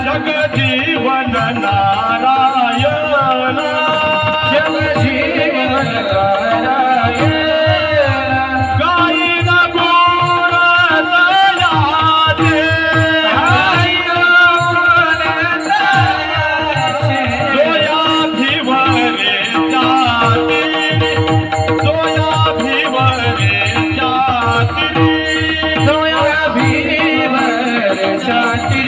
जगजीवन नारायण जगजीवन नारायण गायन गुण दया दे दोया भिवरे जाती दोया भिवरे जाती दोया भिवरे जाती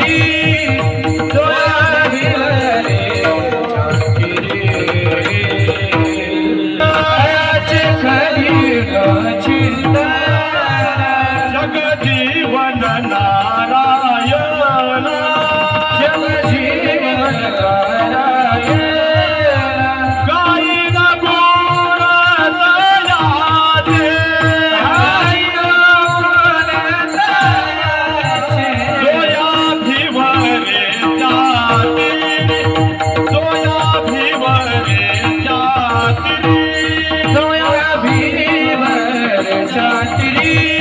जगजीवन नारायण जगजीवन नारायण गायन गुण दया दे दोया भिवरे जाती दोया भिवरे जाती दोया भिवरे जाती